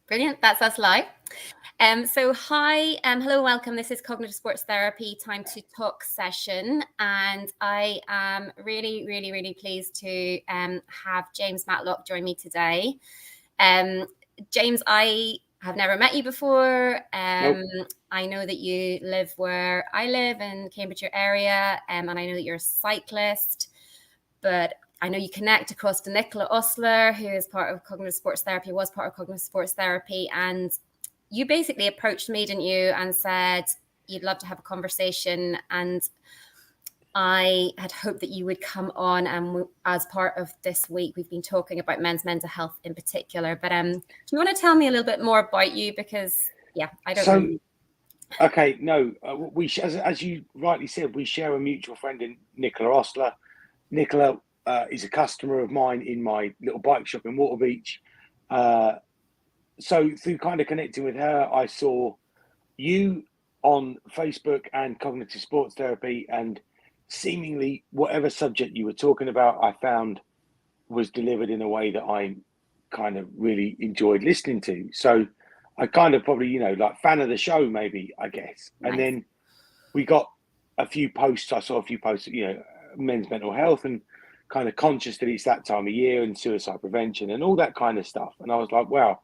Brilliant. That's us live. Hello, welcome. This is Cognitive Sports Therapy Time to Talk session, and I am really pleased to have James Matlock join me today. James, I have never met you before. Nope. I know that you live where I live in Cambridgeshire area, and I know that you're a cyclist, but I know you connect across to Nicola Osler, who is part of Cognitive Sports Therapy, was part of Cognitive Sports Therapy. And you basically approached me, didn't you, and said you'd love to have a conversation. And I had hoped that you would come on. And as part of this week, we've been talking about men's mental health in particular. But do you want to tell me a little bit more about you? Because, I don't know. Okay, no, as you rightly said, we share a mutual friend in Nicola Osler. Nicola is a customer of mine in my little bike shop in Waterbeach. So through kind of connecting with her, I saw you on Facebook and Cognitive Sports Therapy, and seemingly whatever subject you were talking about, I found was delivered in a way that I kind of really enjoyed listening to. So I kind of probably, like fan of the show, maybe, I guess. Nice. And then we got a few posts. I saw a few posts, men's mental health, and kind of conscious that it's that time of year and suicide prevention and all that kind of stuff. And I was like, wow,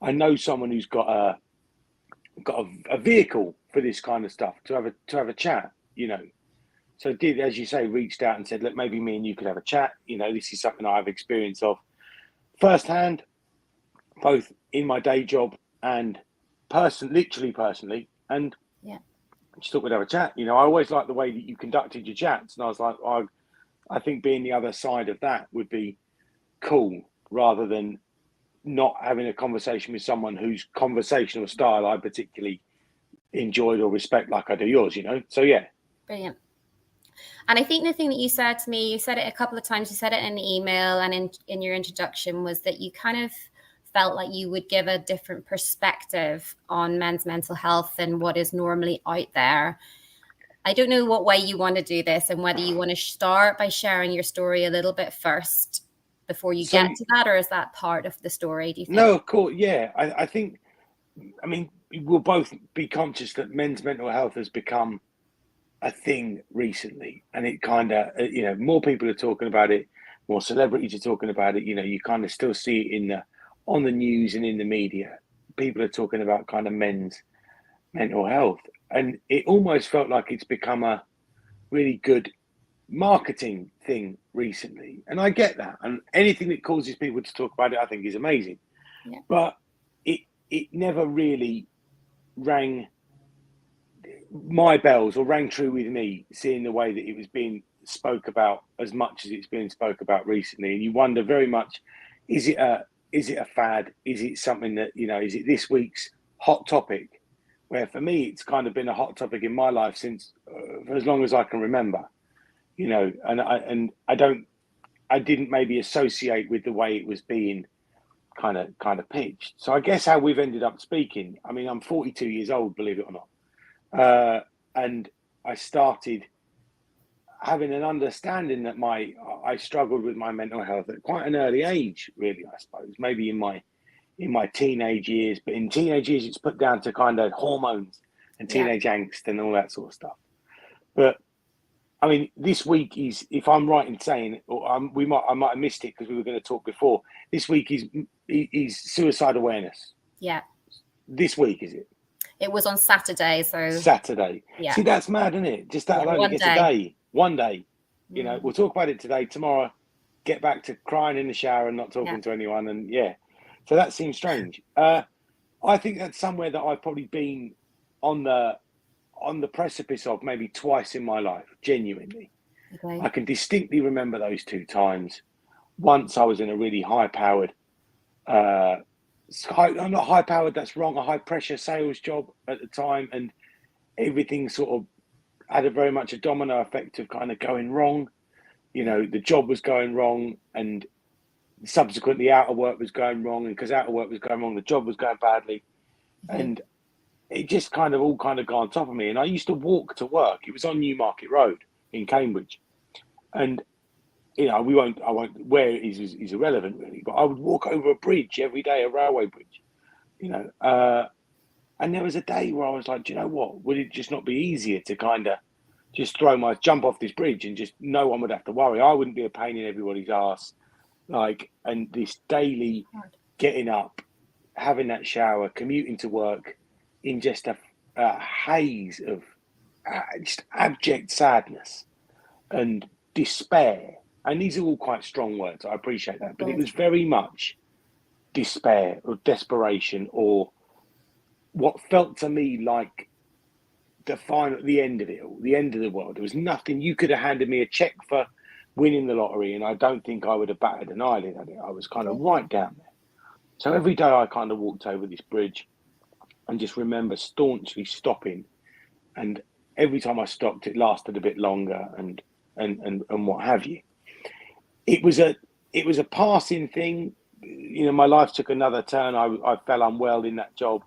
I know someone who's got a vehicle for this kind of stuff to have a chat, So did, as you say, reached out and said, look, maybe me and you could have a chat. This is something I have experience of firsthand, both in my day job and literally personally. And yeah, I just thought we'd have a chat. I always liked the way that you conducted your chats. And I was like, I think being the other side of that would be cool, rather than not having a conversation with someone whose conversational style I particularly enjoyed or respect like I do yours, So, yeah. Brilliant. And I think the thing that you said to me, you said it a couple of times, you said it in the email and in your introduction, was that you kind of felt like you would give a different perspective on men's mental health than what is normally out there. I don't know what way you want to do this, and whether you want to start by sharing your story a little bit first before you get to that, or is that part of the story, do you think? No, of course, yeah. I think, we'll both be conscious that men's mental health has become a thing recently, and it kind of, more people are talking about it, more celebrities are talking about it. You kind of still see it on the news and in the media. People are talking about kind of men's mental health, and it almost felt like it's become a really good marketing thing recently. And I get that, and anything that causes people to talk about it, I think, is amazing. Yeah. But it never really rang my bells or rang true with me, seeing the way that it was being spoke about as much as it's been spoke about recently. And you wonder very much, is it a fad? Is it something that, is it this week's hot topic? Where for me, it's kind of been a hot topic in my life since for as long as I can remember, and I didn't maybe associate with the way it was being kind of pitched. So I guess how we've ended up speaking, I'm 42 years old, believe it or not. And I started having an understanding that I struggled with my mental health at quite an early age, really, I suppose, maybe in my teenage years. But in teenage years, it's put down to kind of hormones and teenage angst and all that sort of stuff. But this week is, if I'm right in saying, or I might have missed it because we were going to talk before. This week is suicide awareness. Yeah. This week, is it? It was on Saturday, so Saturday. Yeah. See, that's mad, isn't it? Just that alone gets a day. One day. We'll talk about it today. Tomorrow, get back to crying in the shower and not talking to anyone. And so that seems strange. I think that's somewhere that I've probably been on the precipice of maybe twice in my life, genuinely. Okay. I can distinctly remember those two times. Once I was in a really high-powered, not high-powered, that's wrong, a high-pressure sales job at the time, and everything sort of had a very much a domino effect of kind of going wrong. The job was going wrong, and subsequently out of work was going wrong, and because out of work was going wrong, the job was going badly. Mm-hmm. And it just kind of got on top of me. And I used to walk to work. It was on Newmarket Road in Cambridge. And, I won't, where it is irrelevant really, but I would walk over a bridge every day, a railway bridge. you know. And there was a day where I was like, do you know what? Would it just not be easier to kind of just jump off this bridge and just no one would have to worry? I wouldn't be a pain in everybody's ass. Like, and this daily getting up, having that shower, commuting to work in just a haze of just abject sadness and despair. And these are all quite strong words. I appreciate that. But it was very much despair or desperation or what felt to me like the end of it all, the end of the world. There was nothing. You could have handed me a check for winning the lottery, and I don't think I would have batted an eyelid at it. I was kind of right down there. So every day I kind of walked over this bridge and just remember staunchly stopping. And every time I stopped, it lasted a bit longer and what have you. It was a passing thing. You know, my life took another turn. I fell unwell in that job.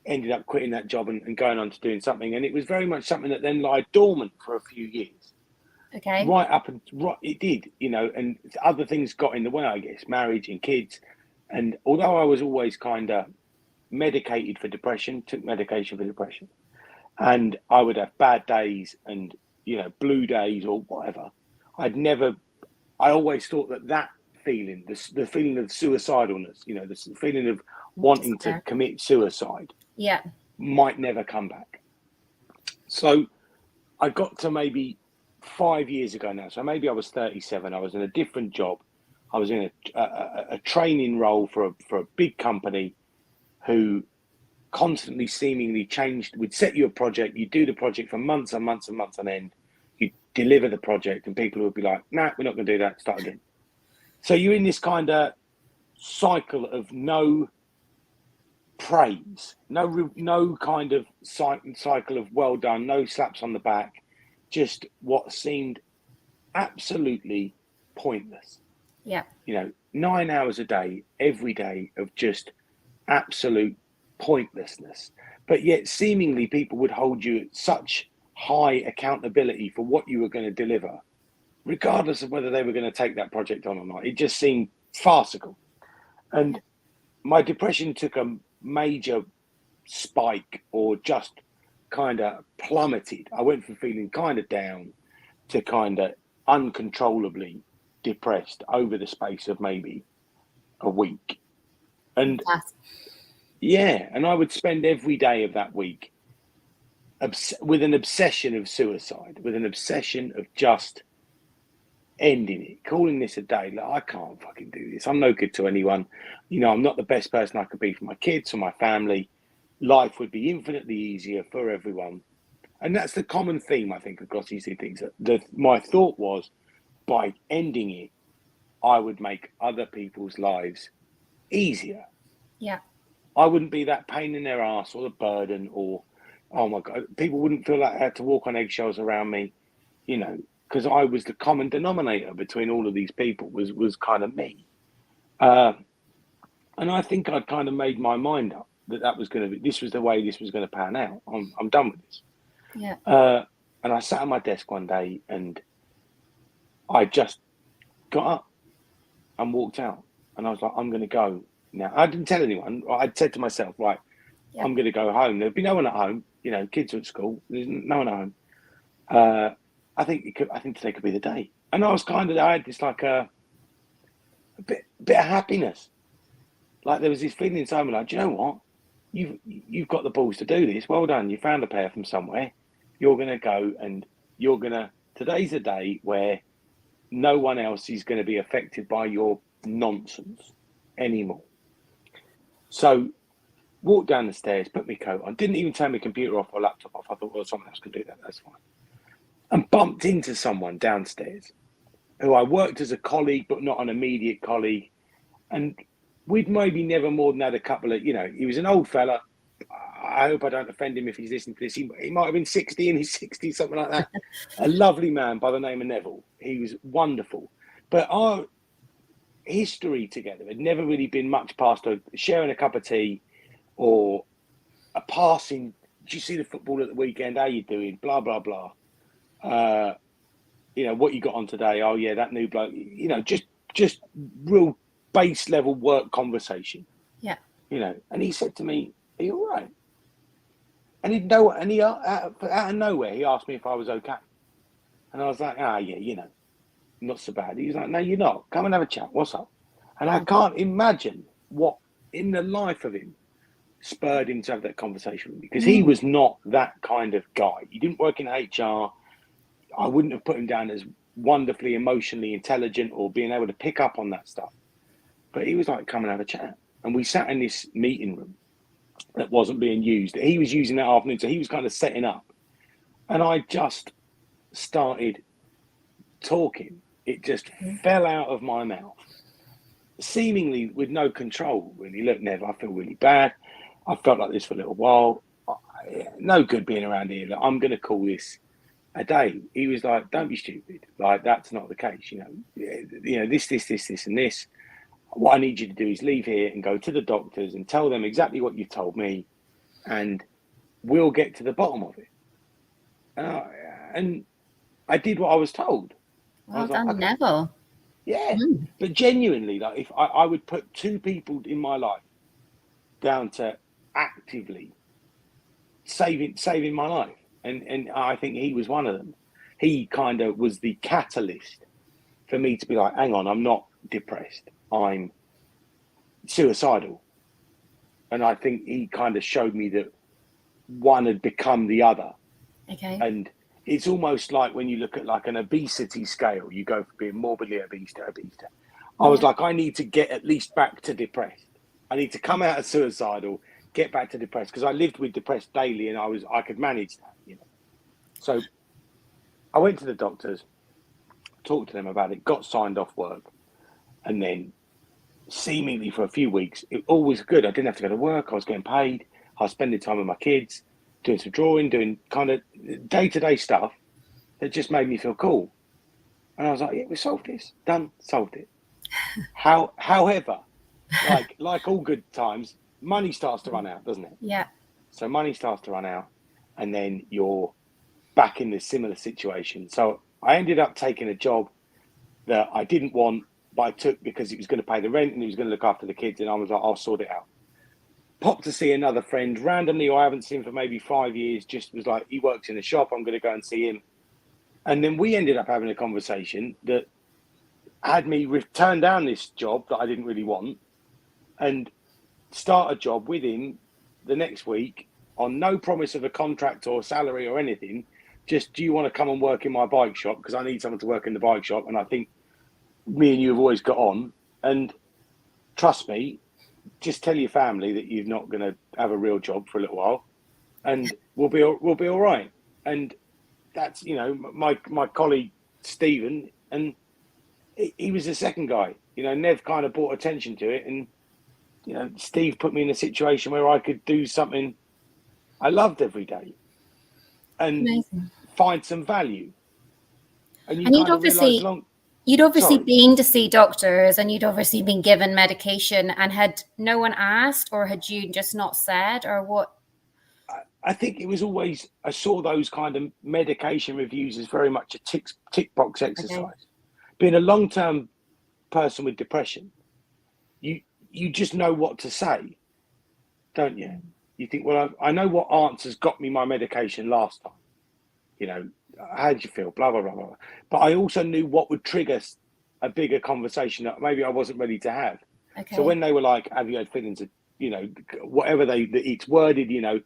Ended up quitting that job and going on to doing something, and it was very much something that then lied dormant for a few years. Okay. It did, you know, and other things got in the way, I guess, marriage and kids. And although I was always kind of medicated for depression, took medication for depression, and I would have bad days and, you know, blue days or whatever, I always thought that feeling, the feeling of suicidalness, you know, the feeling of wanting to commit suicide, might never come back. So I got to maybe 5 years ago now. So maybe I was 37. I was in a different job. I was in a training role for a big company who constantly seemingly changed. Would set you a project. You do the project for months and months and months on end. You deliver the project and people would be like, nah, we're not going to do that. Start again. So you're in this kind of cycle of no praise, no kind of cycle of well done, no slaps on the back, just what seemed absolutely pointless. Yeah. You know, 9 hours a day, every day of just absolute pointlessness. But yet seemingly people would hold you at such high accountability for what you were going to deliver, regardless of whether they were going to take that project on or not. It just seemed farcical. And my depression took a major spike, or just kind of plummeted. I went from feeling kind of down to kind of uncontrollably depressed over the space of maybe a week. And and I would spend every day of that week with an obsession of suicide, with an obsession of just ending it, calling this a day. Like, I can't fucking do this. I'm no good to anyone. You know, I'm not the best person I could be for my kids or my family. Life would be infinitely easier for everyone. And that's the common theme, I think, across these two things. My thought was, by ending it, I would make other people's lives easier. Yeah. I wouldn't be that pain in their ass or the burden, or, oh my God, people wouldn't feel like they had to walk on eggshells around me, you know, because I was the common denominator between all of these people was kind of me. And I think I'd kind of made my mind up that was going to be, this was the way this was going to pan out. I'm done with this. Yeah. And I sat at my desk one day and I just got up and walked out. And I was like, I'm going to go now. I didn't tell anyone. I'd said to myself, right, I'm going to go home. There'd be no one at home. You know, kids are at school. There's no one at home. I think today could be the day. And I had this like a bit of happiness. Like there was this feeling inside me, like, do you know what? You've got the balls to do this. Well done. You found a pair from somewhere. You're going to go and today's a day where no one else is going to be affected by your nonsense anymore. So walked down the stairs, put my coat on, didn't even turn my computer off or laptop off. I thought, well, someone else can do that. That's fine. And bumped into someone downstairs who I worked as a colleague, but not an immediate colleague. And we'd maybe never more than had a couple of, you know, he was an old fella. I hope I don't offend him if he's listening to this. He might have been 60 in his 60s, something like that. A lovely man by the name of Neville. He was wonderful. But our history together had never really been much past sharing a cup of tea or a passing, did you see the football at the weekend? How you doing? Blah, blah, blah. You know, what you got on today? Oh, yeah, that new bloke. You know, just real base level work conversation. Yeah. you know. And he said to me, "Are you all right?" And he'd know, and he out of nowhere he asked me if I was okay, and I was like, "Ah, yeah, you know, not so bad." He was like, "No, you're not. Come and have a chat. What's up?" And I can't imagine what in the life of him spurred him to have that conversation with me, because he was not that kind of guy. He didn't work in HR. I wouldn't have put him down as wonderfully emotionally intelligent or being able to pick up on that stuff. But he was like, "Come and have a chat." And we sat in this meeting room that wasn't being used. He was using that afternoon, so he was kind of setting up. And I just started talking. It just fell out of my mouth, seemingly with no control, really. "Look, Nev, I feel really bad. I've felt like this for a little while. No good being around here. Look, I'm going to call this a day." He was like, "Don't be stupid. Like, that's not the case. You know, this, and this. What I need you to do is leave here and go to the doctors and tell them exactly what you've told me, and we'll get to the bottom of it." And I did what I was told. I Well was like, done, "Okay." Neville. Yeah. But genuinely, like, if I would put two people in my life down to actively saving my life, and I think he was one of them. He kind of was the catalyst for me to be like, "Hang on, I'm not depressed. I'm suicidal." And I think he kind of showed me that one had become the other. Okay. And it's almost like when you look at like an obesity scale, you go from being morbidly obese to obese. I was like, I need to get at least back to depressed. I need to come out of suicidal, get back to depressed, because I lived with depressed daily, and I could manage that, you know. So I went to the doctors, talked to them about it, got signed off work, and then seemingly for a few weeks, it all was good. I didn't have to go to work. I was getting paid. I was spending time with my kids, doing some drawing, doing kind of day-to-day stuff that just made me feel cool. And I was like, "Yeah, we solved this. Done. Solved it." However, like all good times, money starts to run out, doesn't it? Yeah. So money starts to run out, and then you're back in this similar situation. So I ended up taking a job that I didn't want, but I took because it was going to pay the rent and he was going to look after the kids. And I was like, "I'll sort it out." Popped to see another friend randomly, who I haven't seen for maybe 5 years. Just was like, he works in a shop. I'm going to go and see him. And then we ended up having a conversation that had me turn down this job that I didn't really want and start a job with him the next week on no promise of a contract or salary or anything. Just, "Do you want to come and work in my bike shop? Because I need someone to work in the bike shop. And I think me and you have always got on. And trust me, just tell your family that you're not going to have a real job for a little while, and we'll be all right." And that's, you know, my colleague Stephen, and he was the second guy. You know, Nev kind of brought attention to it, and you know, Steve put me in a situation where I could do something I loved every day and Amazing. find some value. And you And kind of realise you'd obviously sorry. been to see doctors, and you'd obviously been given medication, and had no one asked, or had you just not said, or what? I think it was always, I saw those kind of medication reviews as very much a tick box exercise. Okay. Being a long-term person with depression, you just know what to say, don't you? You think, well, I know what answers got me my medication last time. You know, how did you feel? Blah, blah, blah, blah. But I also knew what would trigger a bigger conversation that maybe I wasn't ready to have. Okay. So when they were like, "Have you had feelings of," you know, whatever it's worded, you know,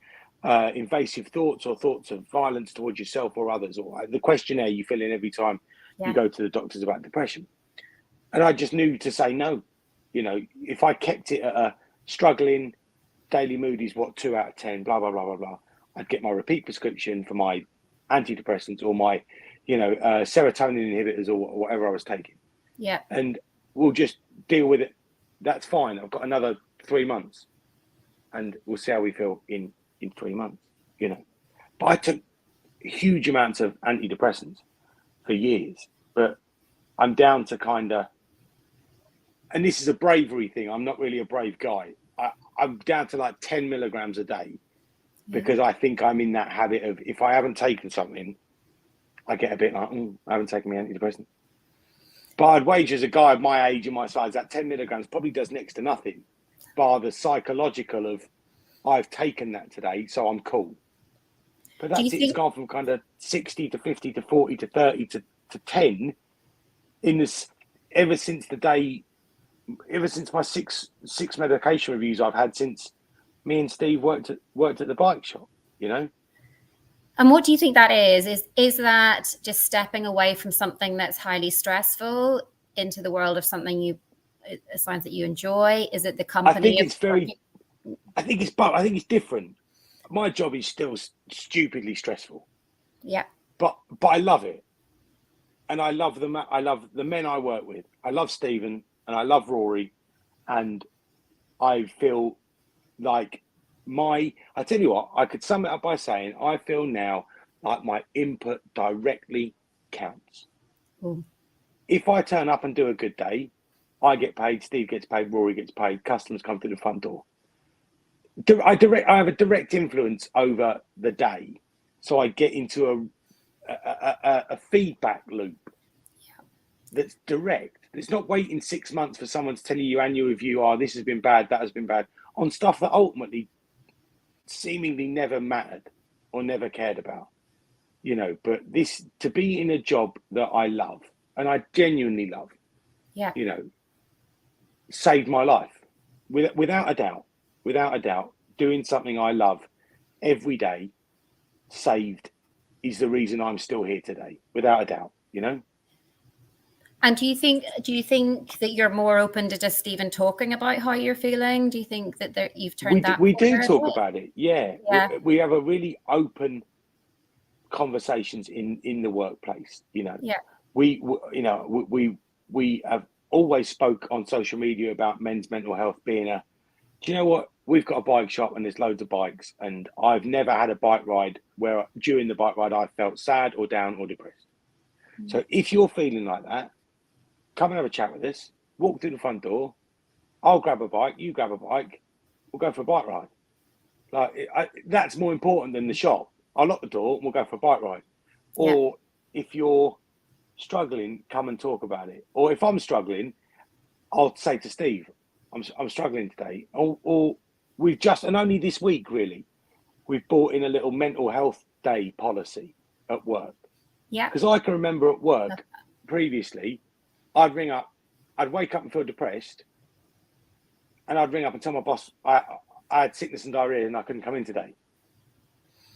invasive thoughts or thoughts of violence towards yourself or others, or the questionnaire you fill in every time you go to the doctors about depression. And I just knew to say no. You know, if I kept it at a struggling, daily mood is 2 out of 10, blah, blah, blah, blah, blah, I'd get my repeat prescription for my antidepressants or my, you know, serotonin inhibitors or whatever I was taking. Yeah. And we'll just deal with it. That's fine. I've got another 3 months and we'll see how we feel in 3 months, you know. But I took huge amounts of antidepressants for years, but I'm down to kind of, and this is a bravery thing, I'm not really a brave guy. I'm down to like 10 milligrams a day because I think I'm in that habit of, if I haven't taken something, I get a bit like, I haven't taken my antidepressant. But I'd wager as a guy of my age and my size, that 10 milligrams probably does next to nothing. bar the psychological of I've taken that today, so I'm cool. But that's it. It's gone from kind of 60 to 50 to 40 to 30 to 10 in this ever since my six medication reviews I've had since me and Steve worked at the bike shop, you know. And what do you think that is? Is that just stepping away from something that's highly stressful into the world of something it sounds that you enjoy? Is it the company? I think it's different. My job is still stupidly stressful. Yeah. But I love it. And I love the men I work with. I love Stephen and I love Rory. And I feel like I tell you what, I could sum it up by saying I feel now like my input directly counts. Ooh. If I turn up and do a good day, I get paid, Steve gets paid, Rory gets paid, customers come through the front door. I have a direct influence over the day, so I get into a feedback loop that's direct. It's not waiting 6 months for someone to tell you your annual review, oh, this has been bad, that has been bad, on stuff that ultimately seemingly never mattered or never cared about, you know. But this, to be in a job that I love and I genuinely love, you know, saved my life without a doubt. Doing something I love every day is the reason I'm still here today, without a doubt, you know. And do you think that you're more open to just even talking about how you're feeling? Do you think that you've turned that? We do talk about it. Yeah. We have a really open conversations in the workplace. You know. Yeah. We have always spoke on social media about men's mental health being do you know what? We've got a bike shop and there's loads of bikes, and I've never had a bike ride where during the bike ride I felt sad or down or depressed. Mm. So if you're feeling like that, come and have a chat with us. Walk through the front door. I'll grab a bike. You grab a bike. We'll go for a bike ride. That's more important than the shop. I'll lock the door and we'll go for a bike ride. Or if you're struggling, come and talk about it. Or if I'm struggling, I'll say to Steve, I'm struggling today. Or we've just, and only this week really, we've brought in a little mental health day policy at work. Yeah. Because I can remember at work previously, I'd ring up, I'd wake up and feel depressed, and I'd ring up and tell my boss I had sickness and diarrhea and I couldn't come in today.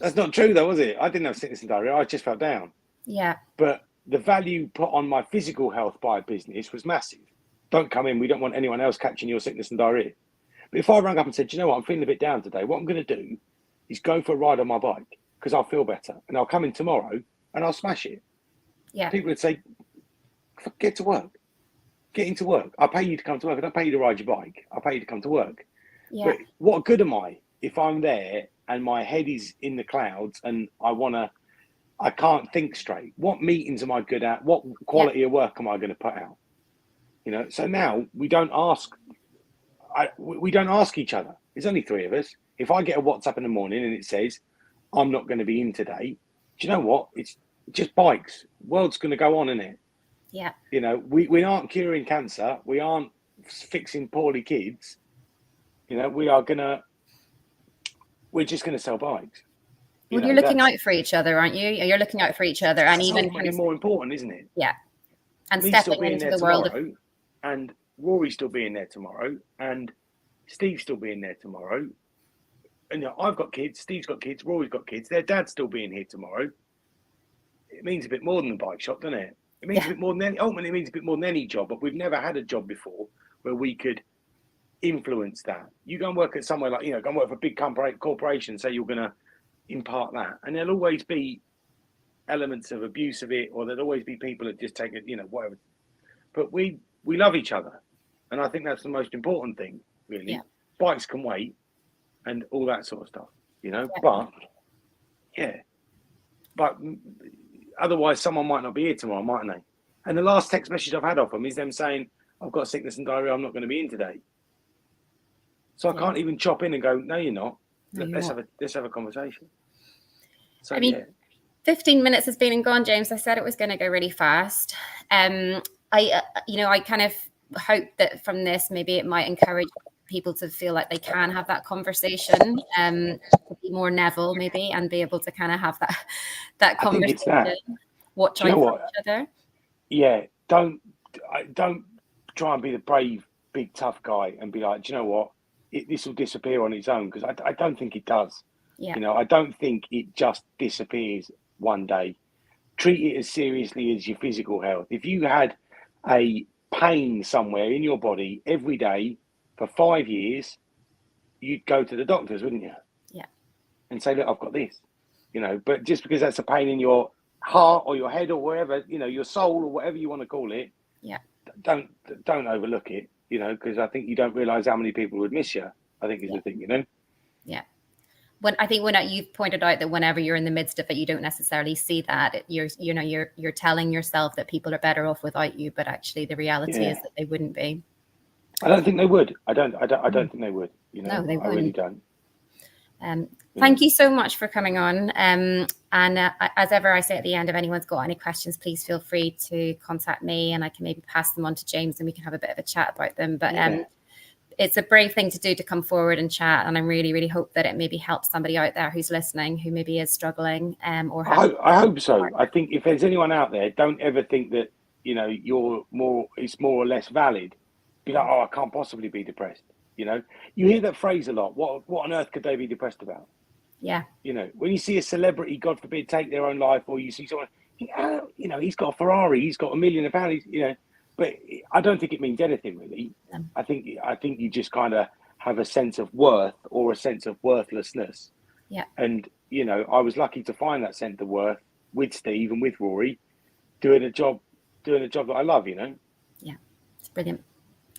That's not true though, was it? I didn't have sickness and diarrhea, I just felt down. Yeah. But the value put on my physical health by a business was massive. Don't come in, we don't want anyone else catching your sickness and diarrhea. But if I rang up and said, you know what, I'm feeling a bit down today, what I'm going to do is go for a ride on my bike because I'll feel better, and I'll come in tomorrow and I'll smash it. Yeah. People would say, get to work. Get into work. I pay you to come to work. I don't pay you to ride your bike. I pay you to come to work. Yeah. But what good am I if I'm there and my head is in the clouds and I can't think straight? What meetings am I good at? What quality of work am I going to put out? You know, so now we don't ask each other. There's only three of us. If I get a WhatsApp in the morning and it says, I'm not going to be in today, do you know what? It's just bikes. World's going to go on, isn't it? Yeah. You know, we aren't curing cancer. We aren't fixing poorly kids. You know, we're just going to sell bikes. Well, you're looking out for each other, aren't you? You're looking out for each other, and even kind of more important, isn't it? Yeah. And Me stepping into the world and Rory still being there tomorrow, and Steve still being there tomorrow. And you know, I've got kids, Steve's got kids, Rory's got kids. Their dad's still being here tomorrow. It means a bit more than the bike shop, doesn't it? It means a bit more than ultimately it means a bit more than any job. But we've never had a job before where we could influence that. You go and work at somewhere like, you know, go and work for a big corporation, say you're going to impart that, and there'll always be elements of abuse of it, or there'll always be people that just take it, you know, whatever. But we love each other, and I think that's the most important thing, really. Yeah. Bikes can wait, and all that sort of stuff, you know. Yeah. But otherwise, someone might not be here tomorrow, mightn't they? And the last text message I've had off them is them saying, "I've got sickness and diarrhea. I'm not going to be in today." So I can't even chop in and go, "No, you're not. Let's have a conversation." So, I mean, 15 minutes has been and gone, James. I said it was going to go really fast. I kind of hope that from this, maybe it might encourage people to feel like they can have that conversation, to be more Neville maybe, and be able to kind of have that conversation. I think it's that. Watch out for each other. Yeah, don't try and be the brave, big, tough guy and be like, do you know what? This will disappear on its own, because I don't think it does. Yeah. You know, I don't think it just disappears one day. Treat it as seriously as your physical health. If you had a pain somewhere in your body every day for 5 years, you'd go to the doctors, wouldn't you? Yeah. And say, look, I've got this. You know, but just because that's a pain in your heart or your head or wherever, you know, your soul or whatever you want to call it, yeah, don't overlook it, you know, because I think you don't realize how many people would miss you, I think is the thing, you know. Yeah. When you've pointed out that whenever you're in the midst of it, you don't necessarily see that. You're telling yourself that people are better off without you, but actually the reality is that they wouldn't be. I don't think they would. I don't think they would. You know, no, they wouldn't. I really don't. Thank you so much for coming on. And as ever, I say at the end, if anyone's got any questions, please feel free to contact me, and I can maybe pass them on to James, and we can have a bit of a chat about them. But it's a brave thing to do, to come forward and chat, and I really, really hope that it maybe helps somebody out there who's listening, who maybe is struggling. Or I hope so. I think if there's anyone out there, don't ever think that, you know, it's more or less valid. Be like, oh, I can't possibly be depressed. You know, you hear that phrase a lot. What on earth could they be depressed about? Yeah. You know, when you see a celebrity, God forbid, take their own life, or you see someone, you know, he's got a Ferrari, he's got £1 million, you know, but I don't think it means anything really. No. I think you just kind of have a sense of worth or a sense of worthlessness. Yeah. And, you know, I was lucky to find that sense of worth with Steve and with Rory, doing a job that I love, you know. Yeah. It's brilliant.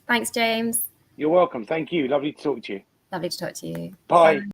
Thanks, James. You're welcome. Thank you. Lovely to talk to you. Lovely to talk to you. Bye.